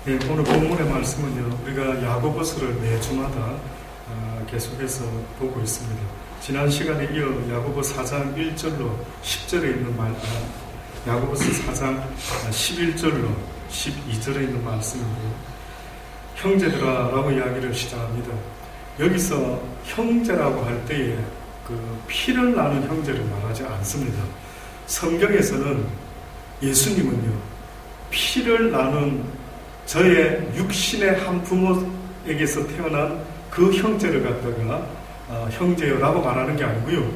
예, 오늘 본문의 말씀은요, 우리가 야고보서를 매주마다 계속해서 보고 있습니다. 지난 시간에 이어 야고보 4장 1절로 10절에 있는 야고보서 4장 11절로 12절에 있는 말씀인데요. 형제들아 라고 이야기를 시작합니다. 여기서 형제라고 할 때에 그 피를 나눈 형제를 말하지 않습니다. 성경에서는 예수님은요, 피를 나눈 저의 육신의 한 부모에게서 태어난 그 형제를 갖다가 형제라고 말하는 게 아니고요,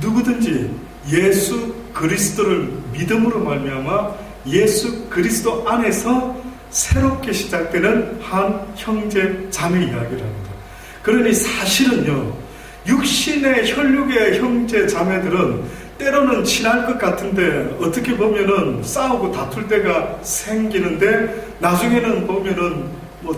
누구든지 예수 그리스도를 믿음으로 말미암아 예수 그리스도 안에서 새롭게 시작되는 한 형제 자매 이야기를 합니다. 그러니 사실은요, 육신의 혈육의 형제 자매들은 때로는 친할 것 같은데 어떻게 보면은 싸우고 다툴 때가 생기는데 나중에는 보면은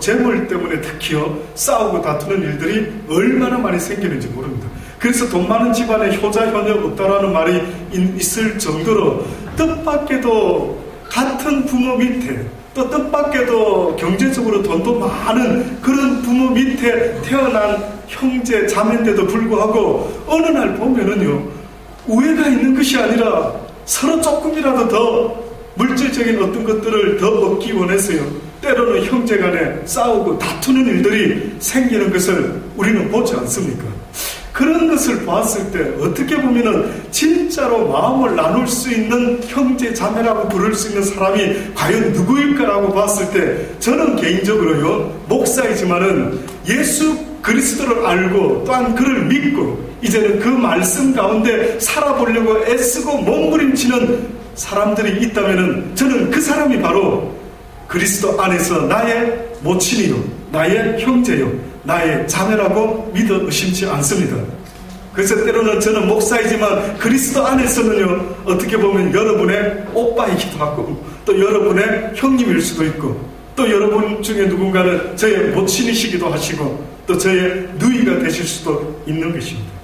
재물 때문에 특히요 싸우고 다투는 일들이 얼마나 많이 생기는지 모릅니다. 그래서 돈 많은 집안에 효자 효녀 없다라는 말이 있을 정도로 뜻밖에도 같은 부모 밑에 또 뜻밖에도 경제적으로 돈도 많은 그런 부모 밑에 태어난 형제 자매인데도 불구하고 어느 날 보면은요, 우애가 있는 것이 아니라 서로 조금이라도 더 물질적인 어떤 것들을 더 얻기 원해서요, 때로는 형제간에 싸우고 다투는 일들이 생기는 것을 우리는 보지 않습니까? 그런 것을 봤을 때 어떻게 보면은 진짜로 마음을 나눌 수 있는 형제 자매라고 부를 수 있는 사람이 과연 누구일까라고 봤을 때 저는 개인적으로요, 목사이지만은 예수 그리스도를 알고 또한 그를 믿고 이제는 그 말씀 가운데 살아보려고 애쓰고 몸부림치는 사람들이 있다면은 저는 그 사람이 바로 그리스도 안에서 나의 모친이요, 나의 형제요, 나의 자매라고 믿어 의심치 않습니다. 그래서 때로는 저는 목사이지만 그리스도 안에서는요, 어떻게 보면 여러분의 오빠이기도 하고 또 여러분의 형님일 수도 있고 또 여러분 중에 누군가는 저의 모친이시기도 하시고 또 저의 누이가 되실 수도 있는 것입니다.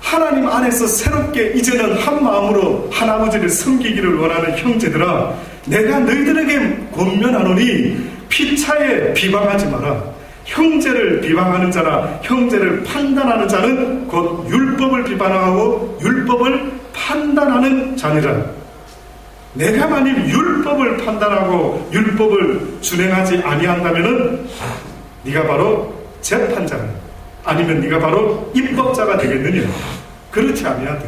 하나님 안에서 새롭게 이제는 한 마음으로 하나아버지를 섬기기를 원하는 형제들아, 내가 너희들에게 권면하노니 피차에 비방하지 마라. 형제를 비방하는 자나 형제를 판단하는 자는 곧 율법을 비방하고 율법을 판단하는 자니라. 내가 만일 율법을 판단하고 율법을 준행하지 아니한다면은 네가 바로 재판자가 아니면 네가 바로 입법자가 되겠느냐? 그렇지 아니하다.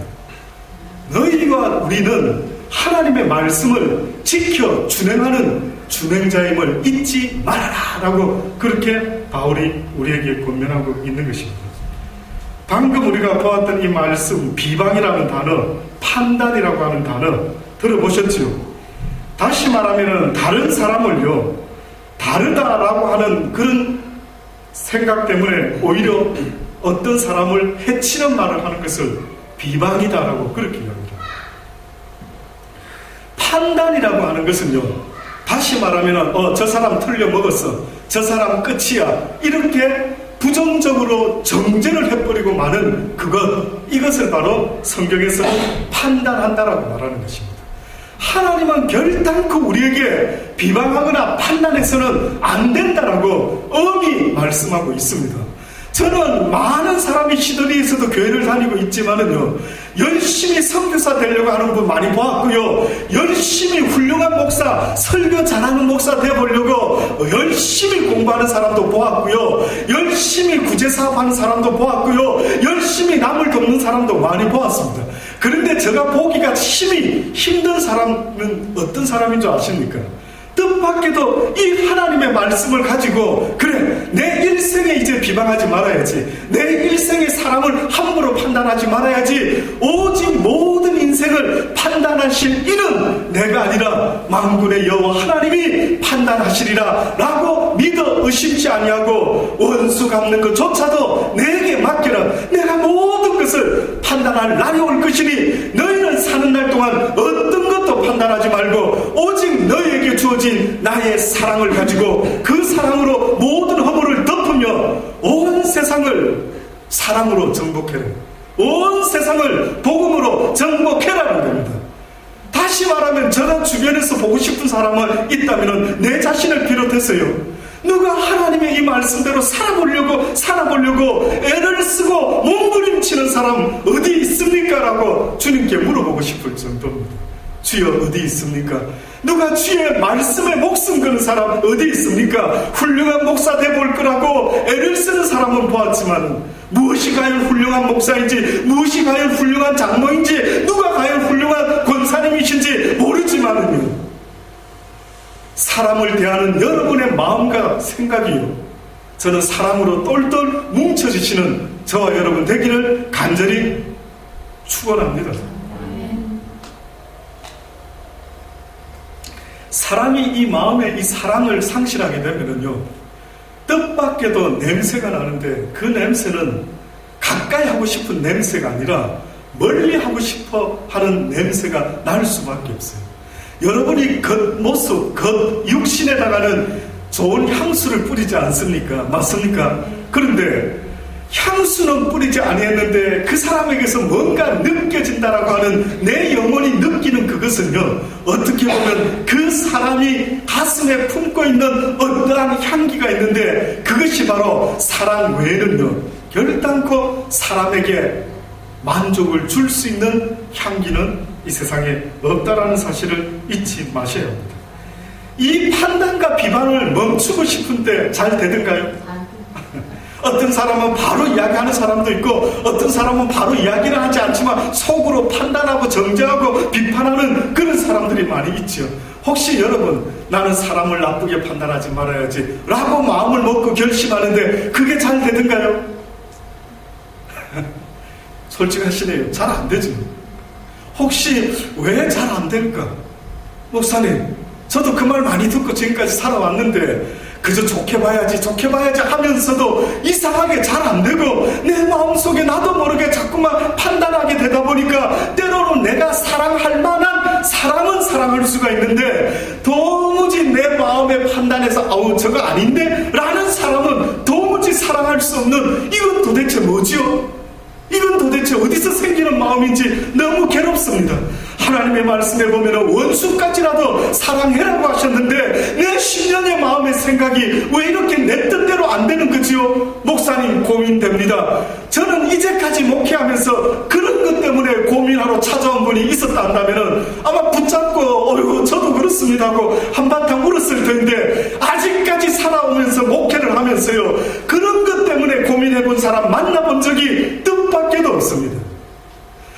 너희와 우리는 하나님의 말씀을 지켜 준행하는 준행자임을 잊지 말아라 라고 그렇게 바울이 우리에게 권면하고 있는 것입니다. 방금 우리가 보았던 이 말씀, 비방이라는 단어, 판단이라고 하는 단어 들어보셨죠? 다시 말하면 다른 사람을요, 다르다라고 하는 그런 생각 때문에 오히려 어떤 사람을 해치는 말을 하는 것을 비방이다라고 그렇게 이야기합니다. 판단이라고 하는 것은요, 다시 말하면 저 사람 틀려 먹었어, 저 사람 끝이야, 이렇게 부정적으로 정죄를 해버리고 마는 이것을 바로 성경에서는 판단한다라고 말하는 것입니다. 하나님은 결단코 우리에게 비방하거나 판단해서는 안 된다라고 엄히 말씀하고 있습니다. 저는 많은 사람이 시드니에서도 교회를 다니고 있지만은요, 열심히 선교사 되려고 하는 분 많이 보았고요, 열심히 훌륭한 목사, 설교 잘하는 목사 되어보려고 열심히 공부하는 사람도 보았고요, 열심히 구제사업 하는 사람도 보았고요, 열심히 남을 돕는 사람도 많이 보았습니다. 그런데 제가 보기가 힘든 사람은 어떤 사람인 줄 아십니까? 뜻밖에도 이 하나님의 말씀을 가지고 그래, 내 일생에 이제 비방하지 말아야지, 내 일생에 사람을 함부로 판단하지 말아야지, 오직 모든 인생을 판단하실 이는 내가 아니라 만군의 여호와 하나님이 판단하시리라 라고 믿어 의심치 아니하고 원수 갚는 것조차도 내게 맡겨라, 내가 모든 것을 판단할 날이 올 것이니 너희는 사는 날 동안 어떤 것도 판단하지 말고 오직 너희에게 주어진 나의 사랑을 가지고 그 사랑으로 모든 허물을 덮으며 온 세상을 사랑으로 정복해라, 온 세상을 복음으로 정복해라는 겁니다. 다시 다시 말하면 저는 주변에서 보고 싶은 사람은 있다면 내 자신을 비롯해서요. 누가 하나님의 이 말씀대로 살아보려고 애를 쓰고 몸부림치는 사람 어디 있습니까? 라고 주님께 물어보고 싶을 정도입니다. 주여 어디 있습니까? 누가 주의 말씀에 목숨 거는 사람 어디 있습니까? 훌륭한 목사 돼볼 거라고 애를 쓰는 사람은 보았지만 무엇이 과연 훌륭한 목사인지, 무엇이 과연 훌륭한 장로인지, 누가 과연 훌륭한 권사님이신지 모르지만은요, 사람을 대하는 여러분의 마음과 생각이요, 저는 사랑으로 똘똘 뭉쳐지시는 저와 여러분 되기를 간절히 축원합니다. 사람이 이 마음에 이 사랑을 상실하게 되면은요, 뜻밖에도 냄새가 나는데 그 냄새는 가까이 하고 싶은 냄새가 아니라 멀리 하고 싶어 하는 냄새가 날 수밖에 없어요. 여러분이 겉모습, 겉육신에다가는 좋은 향수를 뿌리지 않습니까? 맞습니까? 그런데 향수는 뿌리지 아니했는데 그 사람에게서 뭔가 느껴진다라고 하는 내 영혼이 느끼는 그것은요, 어떻게 보면 그 사람이 가슴에 품고 있는 어떠한 향기가 있는데 그것이 바로 사랑 외에는요, 결단코 사람에게 만족을 줄 수 있는 향기는 이 세상에 없다라는 사실을 잊지 마셔야 합니다. 이 판단과 비판을 멈추고 싶은데 잘 되던가요? 어떤 사람은 바로 이야기하는 사람도 있고 어떤 사람은 바로 이야기를 하지 않지만 속으로 판단하고 정죄하고 비판하는 그런 사람들이 많이 있죠. 혹시 여러분, 나는 사람을 나쁘게 판단하지 말아야지 라고 마음을 먹고 결심하는데 그게 잘 되던가요? 솔직하시네요. 잘 안 되죠. 혹시 왜 잘 안 될까? 목사님, 저도 그 말 많이 듣고 지금까지 살아왔는데 그저 좋게 봐야지 하면서도 이상하게 잘 안 되고 내 마음속에 나도 모르게 자꾸만 판단하게 되다 보니까 때로는 내가 사랑할 만한 사람은 사랑할 수가 있는데 도무지 내 마음에 판단해서 아우 저거 아닌데? 라는 사람은 도무지 사랑할 수 없는, 이건 도대체 뭐지요? 이건 도대체 어디서 생기는 마음인지 너무 괴롭습니다. 하나님의 말씀에 보면 원수까지라도 사랑해라고 하셨는데 내 심령의 마음의 생각이 왜 이렇게 내 뜻대로 안 되는 거지요? 목사님, 고민됩니다. 저는 이제까지 목회하면서 그런 것 때문에 고민하러 찾아온 분이 있었다 한다면 아마 붙잡고 어휴 저도 그렇습니다 하고 한바탕 울었을 텐데, 아직까지 살아오면서 목회를 하면서요, 그런 것 때문에 고민해본 사람 만나본 적이 뜻밖에도 없습니다.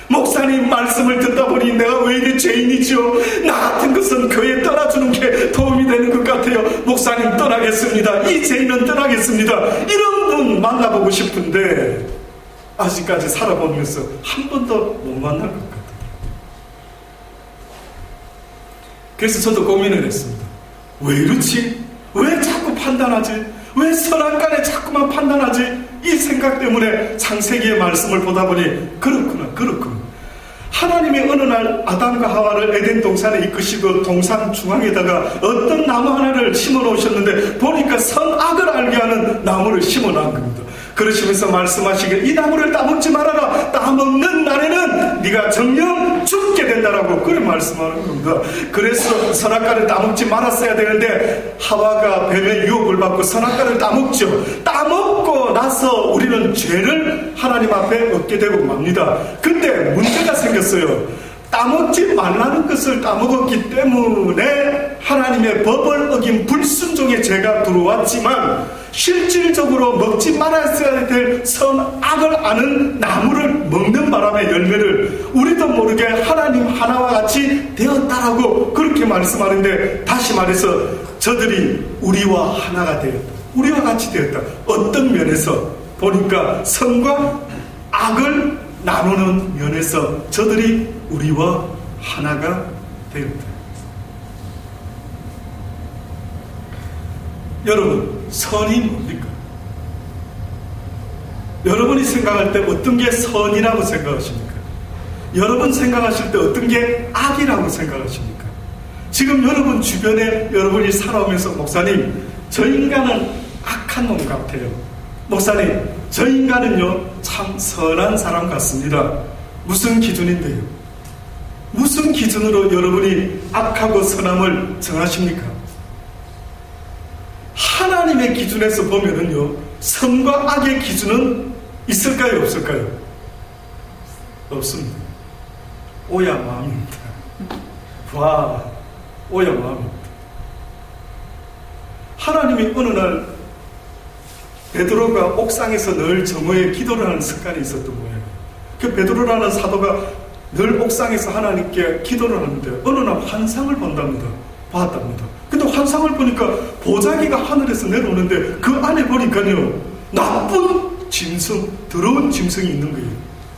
목사님 말씀을 듣다 보니 내가 왜 이리 죄인이죠? 나 같은 것은 교회 떠나주는 게 도움이 되는 것 같아요. 목사님 떠나겠습니다. 이 죄인은 떠나겠습니다. 이런 분 만나보고 싶은데 아직까지 살아보면서 한 번도 못 만날 것 같아요. 그래서 저도 고민을 했습니다. 왜 이렇지? 왜 자꾸 판단하지? 왜 선악간에 자꾸만 판단하지? 이 생각 때문에 창세기의 말씀을 보다 보니 그렇구나. 하나님의 어느 날 아담과 하와를 에덴 동산에 이끄시고 동산 중앙에다가 어떤 나무 하나를 심어 놓으셨는데 보니까 선악을 알게 하는 나무를 심어 놓은 겁니다. 그러시면서 말씀하시길 이 나무를 따먹지 말아라. 따먹는 날에는 네가 정녕 죽게 된다라고 그런 말씀하는 겁니다. 그래서 선악과를 따먹지 말았어야 되는데 하와가 뱀의 유혹을 받고 선악과를 따먹죠. 따먹고 나서 우리는 죄를 하나님 앞에 얻게 되고 맙니다. 근데 문제가 생겼어요. 따먹지 말라는 것을 따먹었기 때문에 하나님의 법을 어긴 불순종의 죄가 들어왔지만 실질적으로 먹지 말았어야 될 선악을 아는 나무를 먹는 바람에 열매를 우리도 모르게 하나님 하나와 같이 되었다라고 그렇게 말씀하는데, 다시 말해서 저들이 우리와 하나가 되었다. 우리와 같이 되었다. 어떤 면에서 보니까 선과 악을 나누는 면에서 저들이 우리와 하나가 되었다. 여러분, 선이 뭡니까? 여러분이 생각할 때 어떤 게 선이라고 생각하십니까? 여러분 생각하실 때 어떤 게 악이라고 생각하십니까? 지금 여러분 주변에 여러분이 살아오면서 목사님, 저 인간은 악한 놈 같아요. 목사님, 저 인간은요 참 선한 사람 같습니다. 무슨 기준인데요? 무슨 기준으로 여러분이 악하고 선함을 정하십니까? 하나님의 기준에서 보면은요, 선과 악의 기준은 있을까요, 없을까요? 없습니다. 오야 마음입니다. 와, 오야 마음입니다. 하나님이 어느 날 베드로가 옥상에서 늘 정오에 기도를 하는 습관이 있었던 거예요. 그 베드로라는 사도가 늘 옥상에서 하나님께 기도를 하는데 어느 날 환상을 봤답니다. 근데 환상을 보니까 보자기가 하늘에서 내려오는데 그 안에 보니까요, 나쁜 짐승, 더러운 짐승이 있는 거예요.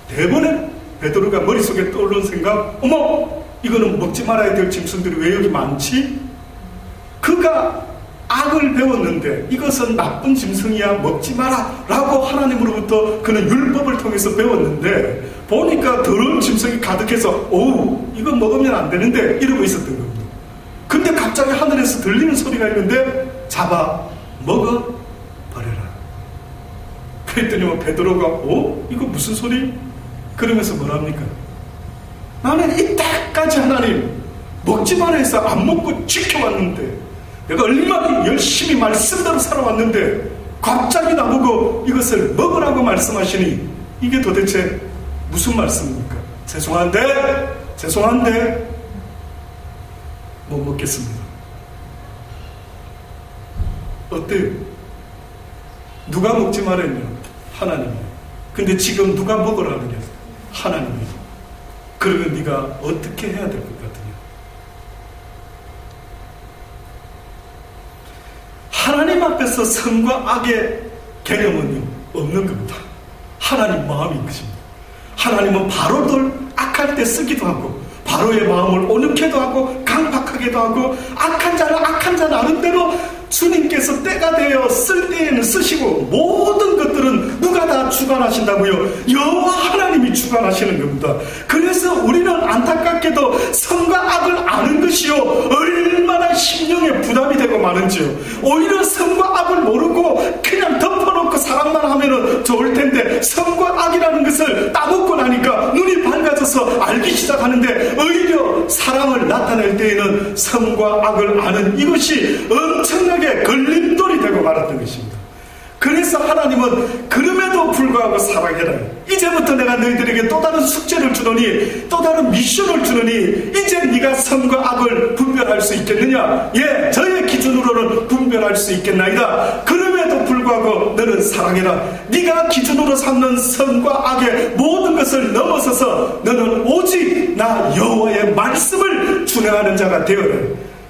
대번에 베드로가 머릿속에 떠오르는 생각, 어머, 이거는 먹지 말아야 될 짐승들이 왜 여기 많지? 그가 악을 배웠는데 이것은 나쁜 짐승이야, 먹지 마라 라고 하나님으로부터 그는 율법을 통해서 배웠는데 보니까 더러운 짐승이 가득해서 오우, 이거 먹으면 안 되는데 이러고 있었던 겁니다. 근데 갑자기 하늘에서 들리는 소리가 있는데 잡아 먹어버려라. 그랬더니 베드로가 이거 무슨 소리? 그러면서 뭐랍니까? 나는 이때까지 하나님 먹지 마라 해서 안 먹고 지켜왔는데, 내가 얼마나 열심히 말씀대로 살아왔는데 갑자기 나보고 이것을 먹으라고 말씀하시니 이게 도대체 무슨 말씀입니까? 죄송한데 못 먹겠습니다. 어때요? 누가 먹지 말았냐? 하나님이요. 근데 지금 누가 먹으라느냐? 하나님이요. 그러면 네가 어떻게 해야 될 것 같으냐? 하나님 앞에서 선과 악의 개념은요, 없는 겁니다. 하나님 마음인 것입니다. 하나님은 바로들 악할 때 쓰기도 하고 바로의 마음을 온유케도 하고 강박하게도 하고 악한 자는 악한 자 나름대로 주님께서 때가 되어 쓸 때에는 쓰시고 모든 것들은 누가 다 주관하신다고요? 여호와 하나님이 주관하시는 겁니다. 그래서 우리는 안타깝게도 선과 악을 아는 것이요, 얼마나 심령에 부담이 되고 마는지요. 오히려 선과 악을 모르고 그냥 덮어놓고 사랑만 하면 좋을 텐데 선과 악이라는 것을 따먹고 나니까 눈이 밝아져서 알기 시작하는데 오히려 사랑을 나타낼 때에는 선과 악을 아는 이것이 엄청나게 걸림돌이 되고 말았던 것입니다. 그래서 하나님은 그럼에도 불구하고 사랑해라. 이제부터 내가 너희들에게 또 다른 숙제를 주노니, 또 다른 미션을 주노니 이제 네가 선과 악을 분별할 수 있겠느냐? 예, 저의 기준으로는 분별할 수 있겠나이다. 그럼에도 불구하고 너는 사랑해라. 네가 기준으로 삼는 선과 악의 모든 것을 넘어서서 너는 오직 나 여호와의 말씀을 준행하는 자가 되어라.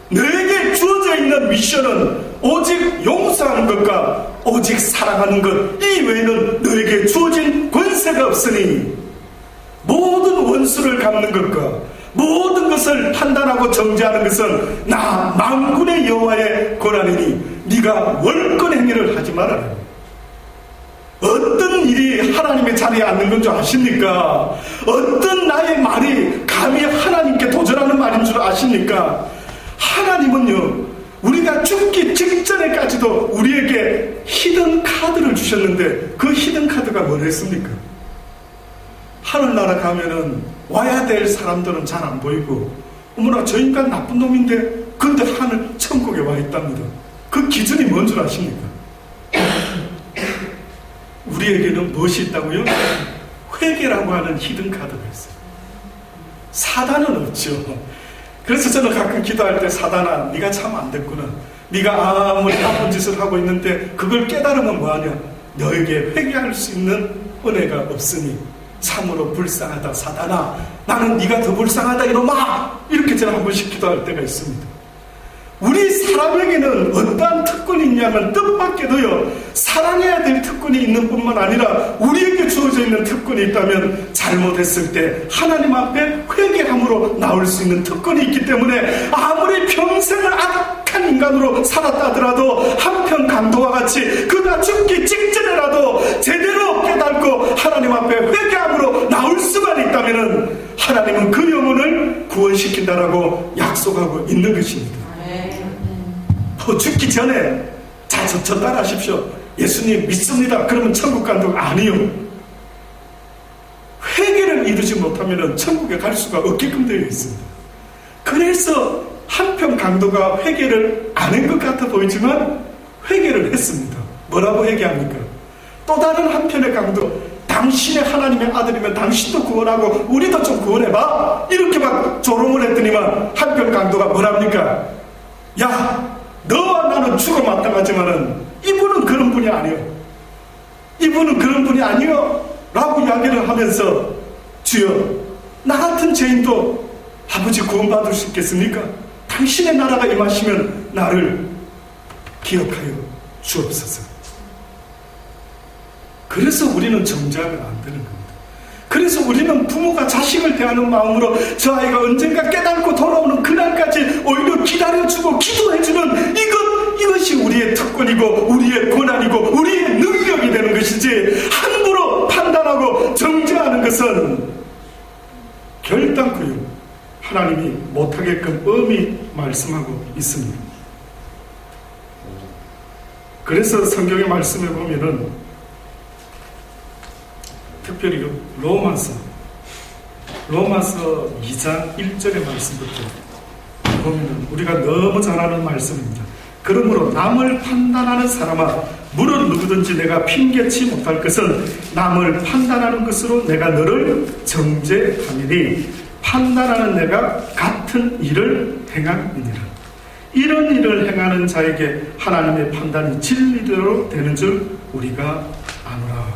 너에게 주어져 있는 미션은 오직 용서하는 것과 오직 사랑하는 것, 이 외에는 너에게 주어진 권세가 없으니 모든 원수를 갚는 것과 모든 것을 판단하고 정죄하는 것은 나 만군의 여호와의 권한이니 네가 월권 행위를 하지 말아라. 어떤 일이 하나님의 자리에 앉는 건 줄 아십니까? 어떤 나의 말이 감히 하나님께 도전하는 말인 줄 아십니까? 하나님은요, 우리가 죽기 직전에까지도 우리에게 히든 카드를 주셨는데 그 히든 카드가 뭐랬습니까? 하늘나라 가면은 와야 될 사람들은 잘 안 보이고, 어머나 저 인간 나쁜 놈인데 근데 하늘 천국에 와 있답니다. 그 기준이 뭔 줄 아십니까? 우리에게는 무엇이 있다고요? 회개라고 하는 히든 카드가 있어요. 사단은 없죠. 그래서 저는 가끔 기도할 때, 사단아, 네가 참 안 됐구나. 네가 아무리 나쁜 짓을 하고 있는데 그걸 깨달으면 뭐하냐? 너에게 회개할 수 있는 은혜가 없으니 참으로 불쌍하다. 사단아, 나는 네가 더 불쌍하다 이놈아. 이렇게 저는 한 번씩 기도할 때가 있습니다. 우리 사람에게는 어떠한 특권이 있냐면 뜻밖에도요, 사랑해야 될 특권이 있는 뿐만 아니라 우리에게 주어져 있는 특권이 있다면 잘못했을 때 하나님 앞에 회개함으로 나올 수 있는 특권이 있기 때문에 아무리 평생을 악한 인간으로 살았다 하더라도 한편 강도와 같이 그가 죽기 직전에라도 제대로 깨닫고 하나님 앞에 회개함으로 나올 수만 있다면 하나님은 그 영혼을 구원시킨다라고 약속하고 있는 것입니다. 죽기 전에 자, 저 따라하십시오. 예수님 믿습니다. 그러면 천국 간다고? 아니요. 회개를 이루지 못하면 하면은 천국에 갈 수가 없게끔 되어 있습니다. 그래서 한편 강도가 회개를 안 한 것 같아 보이지만 회개를 했습니다. 뭐라고 회개합니까? 또 다른 한편의 강도, 당신의 하나님의 아들이면 당신도 구원하고 우리도 좀 구원해봐, 이렇게 막 조롱을 했더니만 한편 강도가 뭐랍니까? 야, 너와 나는 죽어 마땅하지만은 이분은 그런 분이 아니요, 이분은 그런 분이 아니요 라고 이야기를 하면서, 주여, 나 같은 죄인도 아버지 구원받을 수 있겠습니까? 당신의 나라가 임하시면 나를 기억하여 주옵소서. 그래서 우리는 정죄하면 안 되는 겁니다. 그래서 우리는 부모가 자식을 대하는 마음으로 저 아이가 언젠가 깨닫고 돌아오는 그날까지 오히려 기다려주고 기도해주는 이것이 우리의 특권이고 우리의 권한이고 우리의 능력이 되는 것이지, 함부로 판단하고 정죄하는 것은 결단코요 하나님이 못하게끔 엄히 말씀하고 있습니다. 그래서 성경의 말씀에 보면은 특별히 로마서 2장 1절의 말씀부터 보면 우리가 너무 잘 아는 말씀입니다. 그러므로 남을 판단하는 사람아, 물은 누구든지 내가 핑계치 못할 것은 남을 판단하는 것으로 내가 너를 정죄하리니 판단하는 내가 같은 일을 행함이니라. 이런 일을 행하는 자에게 하나님의 판단이 진리대로 되는 줄 우리가 아노라.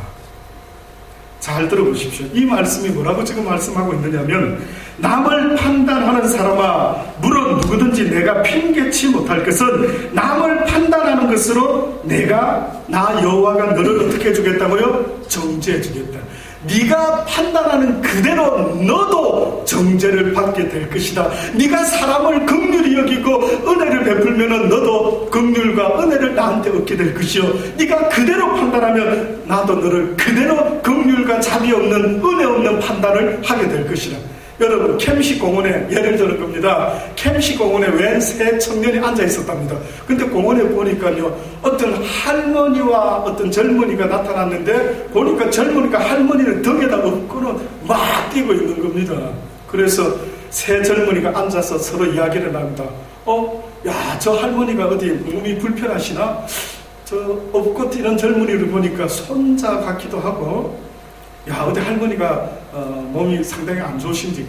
잘 들어보십시오. 이 말씀이 뭐라고 지금 말씀하고 있느냐면, 남을 판단하는 사람아, 물론 누구든지 내가 핑계치 못할 것은 남을 판단하는 것으로 나 여호와가 너를 어떻게 해주겠다고요? 정죄해주겠다. 네가 판단하는 그대로 너도 정죄를 받게 될 것이다. 네가 사람을 긍휼히 여기고 은혜를 베풀면 너도 긍휼과 은혜를 나한테 얻게 될 것이요, 네가 그대로 판단하면 나도 너를 그대로 긍휼과 자비 없는 은혜 없는 판단을 하게 될 것이다. 여러분, 캠시 공원에 예를 들은 겁니다. 캠시 공원에 웬 세 청년이 앉아 있었답니다. 근데 공원에 보니까요, 어떤 할머니와 어떤 젊은이가 나타났는데, 보니까 젊은이가 할머니를 덕에다 업고는 막 뛰고 있는 겁니다. 그래서 세 젊은이가 앉아서 서로 이야기를 합니다. 야, 저 할머니가 어디 몸이 불편하시나? 저 업고 뛰는 젊은이를 보니까 손자 같기도 하고, 야, 어디 할머니가 몸이 상당히 안 좋으신지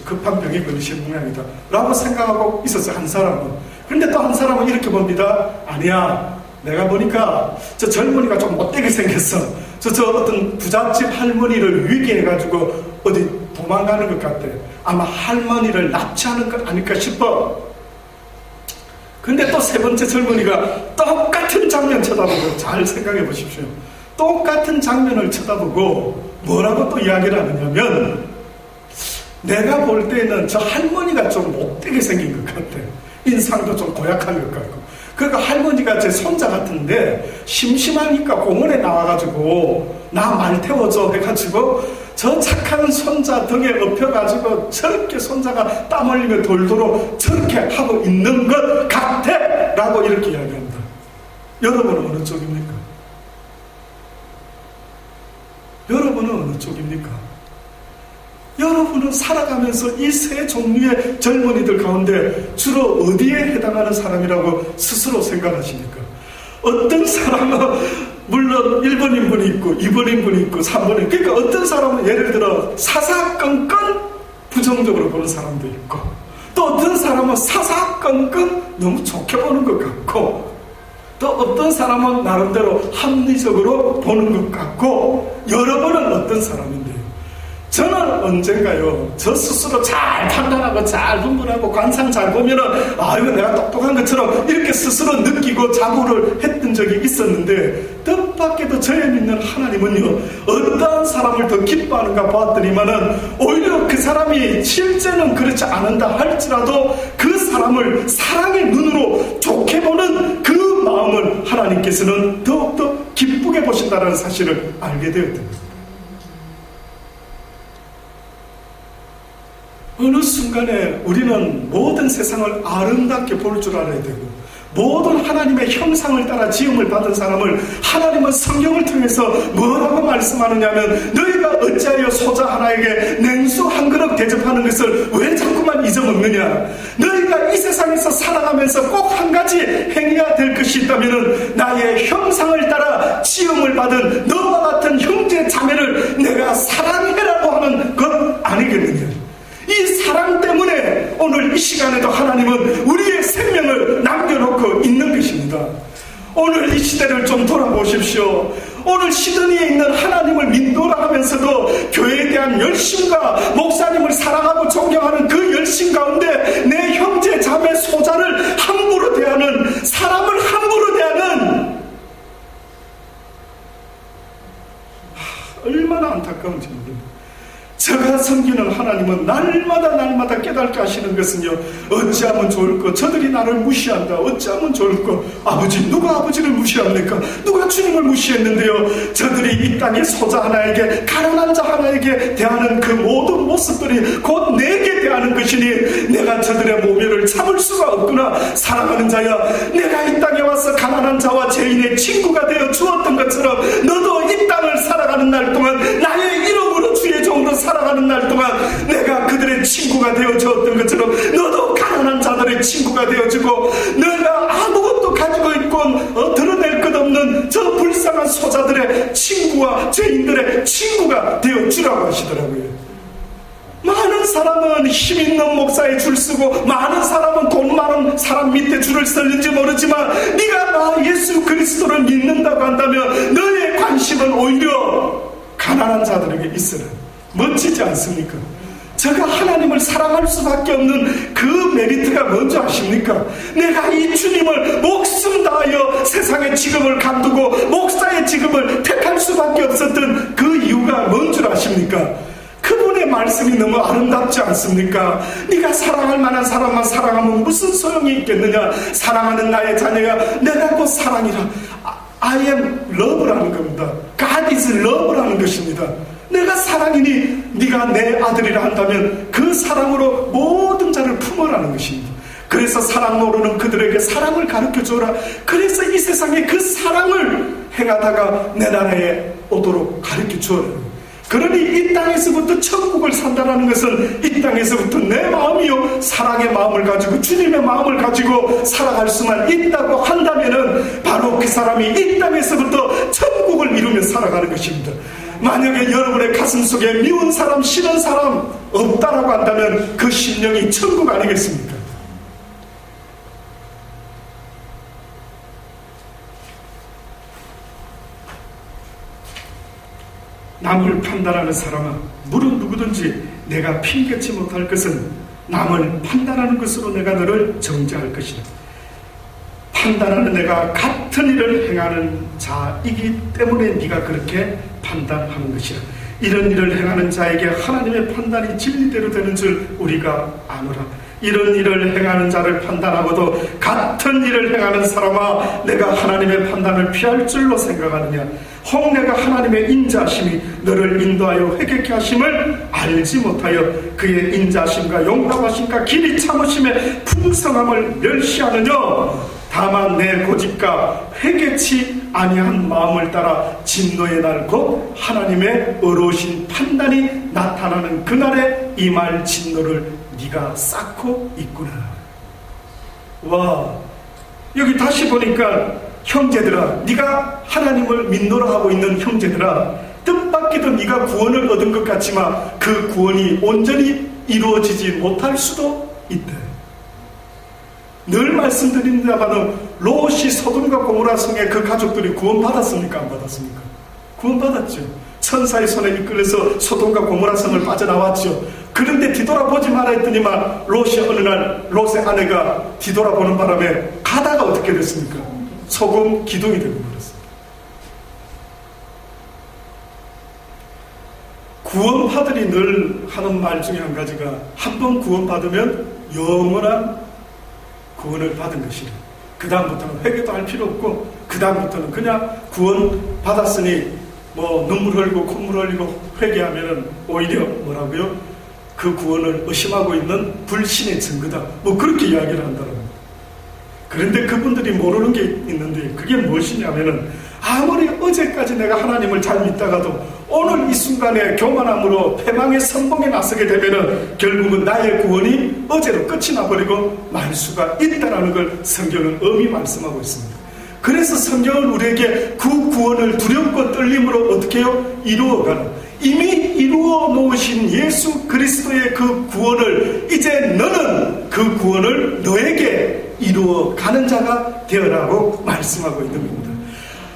급한 병에 걸리시는 모양이다 라고 생각하고 있었어요, 한 사람은. 그런데 또 한 사람은 이렇게 봅니다. 아니야, 내가 보니까 저 젊은이가 좀 못되게 생겼어. 저 어떤 부잣집 할머니를 위기해가지고 어디 도망가는 것 같아. 아마 할머니를 납치하는 것 아닐까 싶어. 근데 또 세 번째 젊은이가 똑같은 장면 쳐다보고, 잘 생각해 보십시오. 똑같은 장면을 쳐다보고 뭐라고 또 이야기를 하느냐면, 내가 볼 때는 저 할머니가 좀 못되게 생긴 것 같아. 인상도 좀 고약한 것 같고. 그러니까 할머니가 제 손자 같은데 심심하니까 공원에 나와가지고 나 말 태워줘 해가지고 저 착한 손자 등에 엎혀가지고 저렇게 손자가 땀 흘리며 돌도록 저렇게 하고 있는 것 같아 라고 이렇게 이야기합니다. 여러분은 어느 쪽입니까? 여러분은 어느 쪽입니까? 여러분은 살아가면서 이 세 종류의 젊은이들 가운데 주로 어디에 해당하는 사람이라고 스스로 생각하십니까? 어떤 사람은 물론 1번 인분이 있고 2번 인분이 있고 3번 인분, 그러니까 어떤 사람은 예를 들어 사사건건 부정적으로 보는 사람도 있고, 또 어떤 사람은 사사건건 너무 좋게 보는 것 같고, 또 어떤 사람은 나름대로 합리적으로 보는 것 같고, 여러분은 어떤 사람인데요? 저는 언젠가요, 저 스스로 잘 판단하고 잘 분별하고 관상 잘 보면은, 이거 내가 똑똑한 것처럼 이렇게 스스로 느끼고 자부를 했던 적이 있었는데, 뜻밖에도 저의 믿는 하나님은요, 어떠한 사람을 더 기뻐하는가 보았더니만은, 오히려 그 사람이 실제는 그렇지 않은다 할지라도 그 사람을 사랑의 눈으로 좋게 보는 그 마음을 하나님께서는 더욱더 기쁘게 보신다는 사실을 알게 되었던 것입니다. 어느 순간에 우리는 모든 세상을 아름답게 볼 줄 알아야 되고, 모든 하나님의 형상을 따라 지음을 받은 사람을 하나님은 성경을 통해서 뭐라고 말씀하느냐면, 너희가 어찌하여 소자 하나에게 냉수 한 그릇 대접하는 것을 왜 자꾸만 잊어먹느냐. 너희가 이 세상에서 살아가면서 꼭 한 가지 행해야 될 것이 있다면, 나의 형상을 따라 지음을 받은 너와 같은 형제 자매를 내가 사랑해라고 하는 것 아니겠느냐. 이 사랑 때문에 오늘 이 시간에도 하나님은 우리의 생명을 남겨놓고 있는 것입니다. 오늘 이 시대를 좀 돌아보십시오. 오늘 시드니에 있는 하나님을 믿노라 하면서도 교회에 대한 열심과 목사님을 사랑하고 존경하는 그 열심 가운데 내 형제 자매 소자를 함부로 대하는, 사람을 함부로 대하는, 얼마나 안타까운지 모릅니다. 제가 섬기는 하나님은 날마다 깨닫게 하시는 것은요, 어찌하면 좋을까? 저들이 나를 무시한다. 어찌하면 좋을까? 아버지, 누가 아버지를 무시합니까? 누가 주님을 무시했는데요? 저들이 이 땅의 소자 하나에게, 가난한 자 하나에게 대하는 그 모든 모습들이 곧 내게 대하는 것이니 내가 저들의 모멸을 참을 수가 없구나. 사랑하는 자야, 내가 이 땅에 와서 가난한 자와 죄인의 친구가 되어 주었던 것처럼 너도 이 땅을 살아가는 날 동안 나의 이름으로 주의 종으로 살아가는 날 동안 내가 그들의 친구가 되어주었던 것처럼 너도 가난한 자들의 친구가 되어주고, 내가 아무것도 가지고 있고 드러낼 것 없는 저 불쌍한 소자들의 친구와 죄인들의 친구가 되어주라고 하시더라고요. 많은 사람은 힘 있는 목사에 줄 서고, 많은 사람은 돈 많은 사람 밑에 줄을 서는지 모르지만, 네가 나 예수 그리스도를 믿는다고 한다면 너의 관심은 오히려 가난한 자들에게 있으라. 멋지지 않습니까? 제가 하나님을 사랑할 수밖에 없는 그 메리트가 뭔지 아십니까? 내가 이 주님을 목숨 다하여 세상의 직업을 간두고 목사의 직업을 택할 수밖에 없었던 그 이유가 뭔 줄 아십니까? 그분의 말씀이 너무 아름답지 않습니까? 네가 사랑할 만한 사람만 사랑하면 무슨 소용이 있겠느냐. 사랑하는 나의 자녀야, 내가 곧 사랑이라. I am love라는 겁니다. God is love라는 것입니다. 내가 사랑이니 네가 내 아들이라 한다면 그 사랑으로 모든 자를 품어라는 것입니다. 그래서 사랑 모르는 그들에게 사랑을 가르쳐줘라. 그래서 이 세상에 그 사랑을 행하다가 내 나라에 오도록 가르쳐줘라. 그러니 이 땅에서부터 천국을 산다는 것은 이 땅에서부터 내 마음이요, 사랑의 마음을 가지고 주님의 마음을 가지고 살아갈 수만 있다고 한다면 바로 그 사람이 이 땅에서부터 천국을 이루며 살아가는 것입니다. 만약에 여러분의 가슴 속에 미운 사람, 싫은 사람 없다라고 한다면 그 심령이 천국 아니겠습니까? 남을 판단하는 사람은 물은 누구든지 내가 핑계치 못할 것은 남을 판단하는 것으로 내가 너를 정죄할 것이다. 판단하는 내가 같은 일을 행하는 자이기 때문에 네가 그렇게 판단하는 것이라. 이런 일을 행하는 자에게 하나님의 판단이 진리대로 되는 줄 우리가 아노라. 이런 일을 행하는 자를 판단하고도 같은 일을 행하는 사람아, 내가 하나님의 판단을 피할 줄로 생각하느냐. 혹 내가 하나님의 인자하심이 너를 인도하여 회개케 하심을 알지 못하여 그의 인자하심과 용납하심과 길이 참으심의 풍성함을 멸시하느냐. 다만 내 고집과 회개치 아니한 마음을 따라 진노의 날 곧 하나님의 의로우신 판단이 나타나는 그날에 임할 진노를 네가 쌓고 있구나. 와, 여기 다시 보니까 형제들아, 네가 하나님을 믿노라 하고 있는 형제들아, 뜻밖에도 네가 구원을 얻은 것 같지만 그 구원이 온전히 이루어지지 못할 수도 있다. 늘 말씀드립니다만 롯이 소돔과 고모라 성의 그 가족들이 구원받았습니까? 안 받았습니까? 구원받았죠. 천사의 손에 이끌려서 소돔과 고모라 성을 빠져나왔죠. 그런데 뒤돌아보지 마라 했더니만 롯이 어느 날 롯의 아내가 뒤돌아보는 바람에 가다가 어떻게 됐습니까? 소금 기둥이 되고 말았습니다. 구원파들이 늘 하는 말 중에 한 가지가 한 번 구원받으면 영원한 구원을 받은 것이라. 그 다음부터는 회개도 할 필요 없고 그 다음부터는 그냥 구원 받았으니 뭐 눈물 흘리고 콧물 흘리고 회개하면은 오히려 뭐라고요? 그 구원을 의심하고 있는 불신의 증거다. 뭐 그렇게 이야기를 한다는 겁니다. 그런데 그분들이 모르는 게 있는데 그게 무엇이냐면은 아무리 어제까지 내가 하나님을 잘 믿다가도 오늘 이 순간에 교만함으로 패망의 선봉에 나서게 되면은 결국은 나의 구원이 어제로 끝이 나버리고 말 수가 있다라는 걸 성경은 엄히 말씀하고 있습니다. 그래서 성경은 우리에게 그 구원을 두렵고 떨림으로 어떻게 해요? 이루어가는, 이미 이루어 놓으신 예수 그리스도의 그 구원을 이제 너는 그 구원을 너에게 이루어가는 자가 되어라고 말씀하고 있는 겁니다.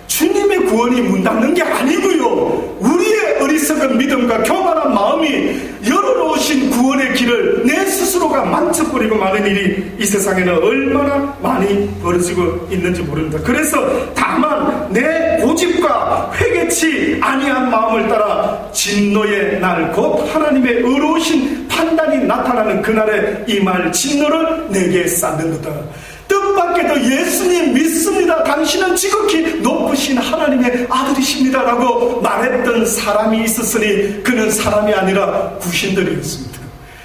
주님의 구원이 문 닫는 게 아니고요, 우리의 어리석은 믿음과 교만한 마음이 열어놓으신 구원의 길을 내 스스로가 만져버리고 마는 일이 이 세상에는 얼마나 많이 벌어지고 있는지 모릅니다. 그래서 다만 내 고집과 회개치 아니한 마음을 따라 진노의 날, 곧 하나님의 의로우신 판단이 나타나는 그날에 이 말 진노를 내게 쌓는도다. 뜻밖에도 예수님 믿습니다, 당신은 지극히 높으신 하나님의 아들이십니다 라고 말했던 사람이 있었으니 그는 사람이 아니라 귀신들이었습니다.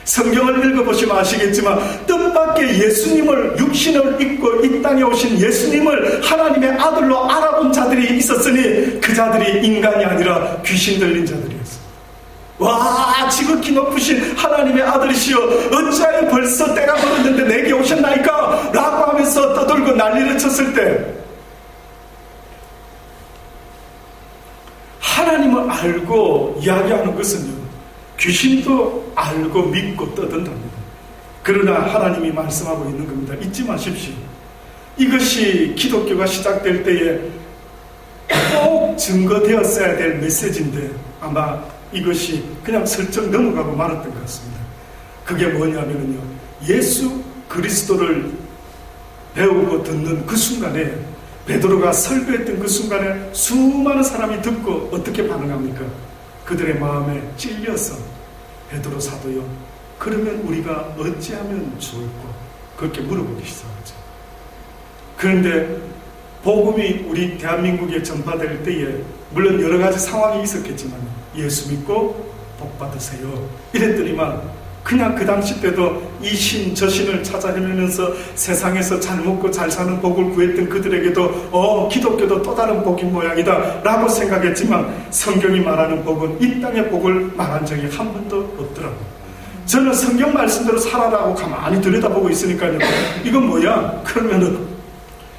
성경을 읽어보시면 아시겠지만 뜻밖의 예수님을, 육신을 입고 이 땅에 오신 예수님을 하나님의 아들로 알아본 자들이 있었으니 그 자들이 인간이 아니라 귀신 들린 자들이었습니다. 와, 지극히 높으신 하나님의 아들이시여, 어찌하여 벌써 때가 걸었는데 내게 오셨나이까? 라고 하면서 떠들고 난리를 쳤을 때 하나님을 알고 이야기하는 것은요, 귀신도 알고 믿고 떠든답니다. 그러나 하나님이 말씀하고 있는 겁니다. 잊지 마십시오. 이것이 기독교가 시작될 때에 꼭 증거되었어야 될 메시지인데 아마 이것이 그냥 슬쩍 넘어가고 말았던 것 같습니다. 그게 뭐냐면요, 예수 그리스도를 배우고 듣는 그 순간에, 베드로가 설교했던 그 순간에 수많은 사람이 듣고 어떻게 반응합니까? 그들의 마음에 찔려서 베드로 사도요, 그러면 우리가 어찌하면 좋을까? 그렇게 물어보기 시작하죠. 그런데 복음이 우리 대한민국에 전파될 때에 물론 여러 가지 상황이 있었겠지만 예수 믿고 복 받으세요 이랬더니만 그냥 그 당시 때도 이 신 저 신을 찾아 헤매면서 세상에서 잘 먹고 잘 사는 복을 구했던 그들에게도 기독교도 또 다른 복인 모양이다 라고 생각했지만 성경이 말하는 복은 이 땅의 복을 말한 적이 한 번도 없더라고요. 저는 성경 말씀대로 살아라고 가만히 들여다보고 있으니까요, 이건 뭐야? 그러면은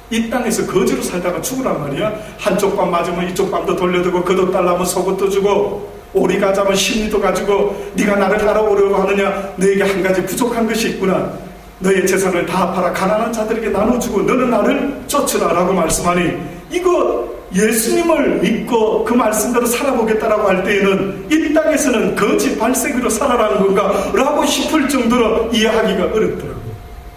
이 땅에서 거지로 살다가 죽으란 말이야. 한쪽 밤 맞으면 이쪽 밤도 돌려두고, 겉옷 달라면 속옷도 주고, 오리 가자면 심리도 가지고, 네가 나를 따라오려고 하느냐? 너에게 한 가지 부족한 것이 있구나. 너의 재산을 다 팔아 가난한 자들에게 나눠주고 너는 나를 쫓으라 라고 말씀하니, 이거 예수님을 믿고 그 말씀대로 살아보겠다라고 할 때에는 이 땅에서는 거지 발색으로 살아라는 건가? 라고 싶을 정도로 이해하기가 어렵더라고요.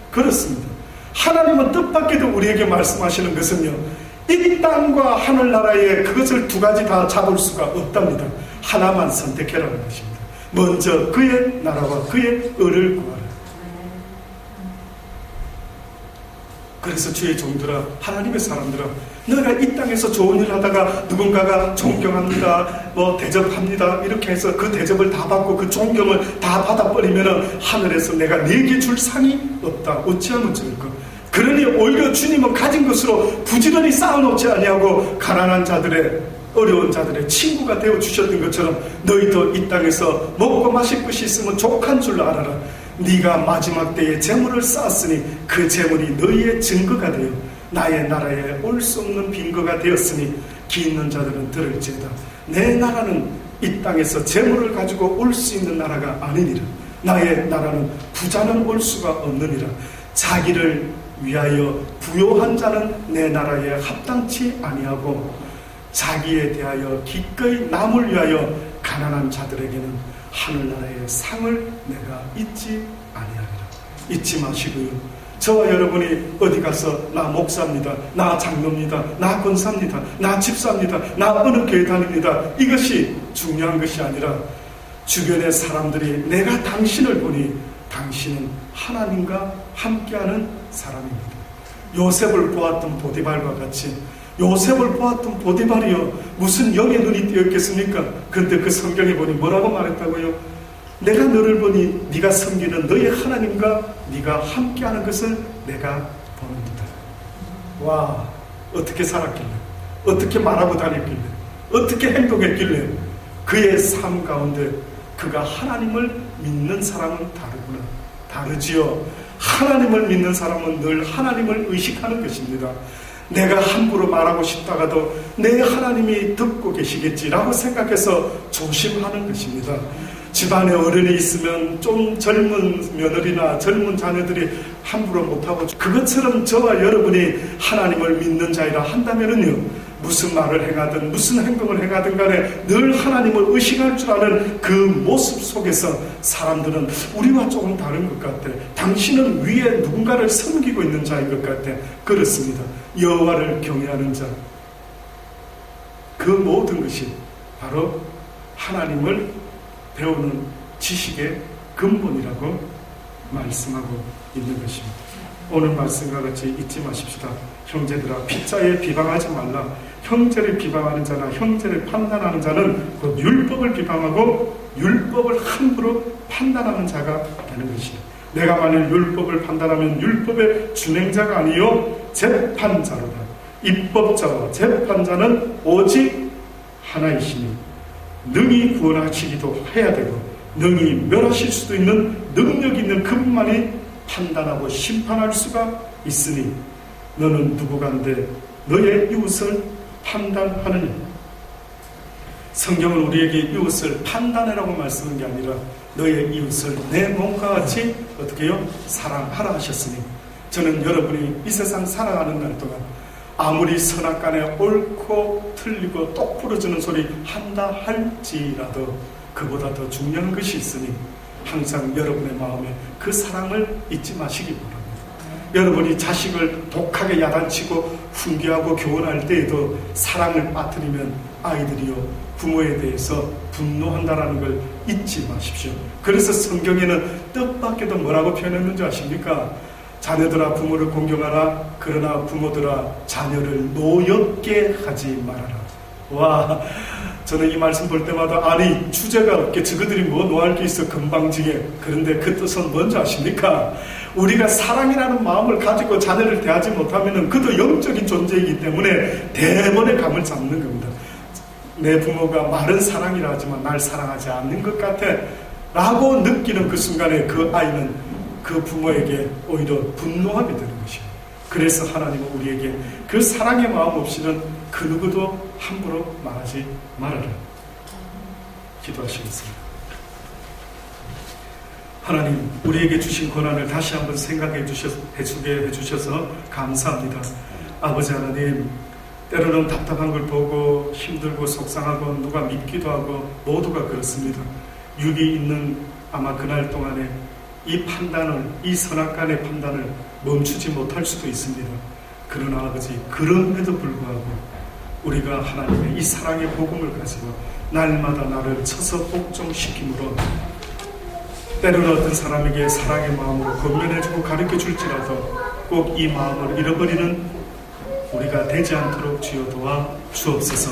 그렇습니다. 하나님은 뜻밖에도 우리에게 말씀하시는 것은요, 이 땅과 하늘나라에 그것을 두 가지 다 잡을 수가 없답니다. 하나만 선택해라는 것입니다. 먼저 그의 나라와 그의 의를 구하라. 그래서 주의 종들아, 하나님의 사람들아, 너가 이 땅에서 좋은 일 하다가 누군가가 존경합니다, 대접합니다 이렇게 해서 그 대접을 다 받고 그 존경을 다 받아버리면 하늘에서 내가 네게 줄 상이 없다. 어찌하면 좋을까? 그러니 오히려 주님은 가진 것으로 부지런히 쌓아놓지 아니하고 가난한 자들의, 어려운 자들의 친구가 되어주셨던 것처럼 너희도 이 땅에서 먹고 마실 것이 있으면 족한 줄 알아라. 네가 마지막 때에 재물을 쌓았으니 그 재물이 너희의 증거가 되어 나의 나라에 올 수 없는 빈거가 되었으니 기 있는 자들은 들을지어다. 내 나라는 이 땅에서 재물을 가지고 올 수 있는 나라가 아니니라. 나의 나라는 부자는 올 수가 없느니라. 자기를 위하여 부요한 자는 내 나라에 합당치 아니하고 자기에 대하여 기꺼이 남을 위하여 가난한 자들에게는 하늘나라의 상을 내가 잊지 아니하리라. 잊지 마시고요, 저와 여러분이 어디 가서 나 목사입니다, 나 장로입니다, 나 권사입니다, 나 집사입니다, 나 어느 교회 다닙니다, 이것이 중요한 것이 아니라 주변의 사람들이 내가 당신을 보니 당신은 하나님과 함께하는 사람입니다. 요셉을 보았던 보디발과 같이, 요셉을 보았던 보디발이요, 무슨 영의 눈이 띄었겠습니까? 그런데 그 성경에 보니 뭐라고 말했다고요? 내가 너를 보니 네가 섬기는 너의 하나님과 네가 함께하는 것을 내가 보는도다. 와, 어떻게 살았길래, 어떻게 말하고 다녔길래, 어떻게 행동했길래 그의 삶 가운데 그가 하나님을 믿는 사람은 다르구나. 다르지요. 하나님을 믿는 사람은 늘 하나님을 의식하는 것입니다. 내가 함부로 말하고 싶다가도 내 하나님이 듣고 계시겠지라고 생각해서 조심하는 것입니다. 집안에 어른이 있으면 좀 젊은 며느리나 젊은 자녀들이 함부로 못하고, 그것처럼 저와 여러분이 하나님을 믿는 자이라 한다면은요, 무슨 말을 행하든 무슨 행동을 행하든 간에 늘 하나님을 의식할 줄 아는 그 모습 속에서 사람들은 우리와 조금 다른 것 같아, 당신은 위에 누군가를 섬기고 있는 자인 것 같아. 그렇습니다. 여호와를 경외하는 자, 그 모든 것이 바로 하나님을 배우는 지식의 근본이라고 말씀하고 있는 것입니다. 오늘 말씀과 같이 잊지 마십시다. 형제들아, 피자에 비방하지 말라. 형제를 비방하는 자나 형제를 판단하는 자는 곧 율법을 비방하고 율법을 함부로 판단하는 자가 되는 것이다. 내가 만일 율법을 판단하면 율법의 준행자가 아니요 재판자로다. 입법자와 재판자는 오직 하나이시니 능히 구원하시기도 해야 되고 능히 멸하실 수도 있는 능력 있는 그분만이 판단하고 심판할 수가 있으니 너는 누구간데 너의 이웃을 판단하느냐. 성경은 우리에게 이웃을 판단하라고 말씀한 게 아니라 너의 이웃을 내 몸과 같이 어떻게 해요? 사랑하라 하셨으니, 저는 여러분이 이 세상 살아가는 날 동안 아무리 선악간에 옳고 틀리고 똑 부러지는 소리 한다 할지라도 그보다 더 중요한 것이 있으니 항상 여러분의 마음에 그 사랑을 잊지 마시기 바랍니다. 여러분이 자식을 독하게 야단치고 훈계하고 교훈할 때에도 사랑을 빠뜨리면 아이들이요 부모에 대해서 분노한다라는 걸 잊지 마십시오. 그래서 성경에는 뜻밖에도 뭐라고 표현했는지 아십니까? 자녀들아 부모를 공경하라. 그러나 부모들아 자녀를 노엽게 하지 말아라. 와, 저는 이 말씀 볼 때마다 아니 주제가 없겠지, 그들이 뭐 노할 게 있어 금방지게. 그런데 그 뜻은 뭔지 아십니까? 우리가 사랑이라는 마음을 가지고 자녀를 대하지 못하면 그도 영적인 존재이기 때문에 대번에 감을 잡는 겁니다. 내 부모가 말은 사랑이라 하지만 날 사랑하지 않는 것 같아 라고 느끼는 그 순간에 그 아이는 그 부모에게 오히려 분노하게 되는 것입니다. 그래서 하나님은 우리에게 그 사랑의 마음 없이는 그 누구도 함부로 말하지 말아라. 기도하시겠습니다. 하나님, 우리에게 주신 권한을 다시 한번 생각해 주게 해주셔서 감사합니다. 아버지 하나님, 때로는 답답한 걸 보고 힘들고 속상하고 누가 밉기도 하고 모두가 그렇습니다. 육이 있는 아마 그날 동안에 이 판단을, 이 선악간의 판단을 멈추지 못할 수도 있습니다. 그러나 아버지, 그럼에도 불구하고 우리가 하나님의 이 사랑의 복음을 가지고 날마다 나를 쳐서 복종시킴으로 때로는 어떤 사람에게 사랑의 마음으로 건면해주고 가르쳐줄지라도 꼭 이 마음을 잃어버리는 우리가 되지 않도록 주여 도와 주옵소서.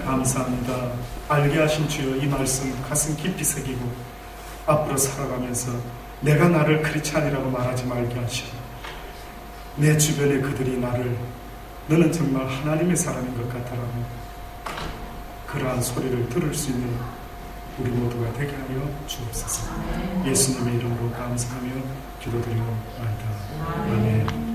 감사합니다. 알게 하신 주여 이 말씀 가슴 깊이 새기고 앞으로 살아가면서 내가 나를 크리스찬이라고 말하지 말게 하시고 내 주변의 그들이 나를 너는 정말 하나님의 사람인 것 같다라고 그러한 소리를 들을 수 있는 우리 모두가 되게 하여 주옵소서. 예수님의 이름으로 감사하며 기도드리옵나이다. 아멘.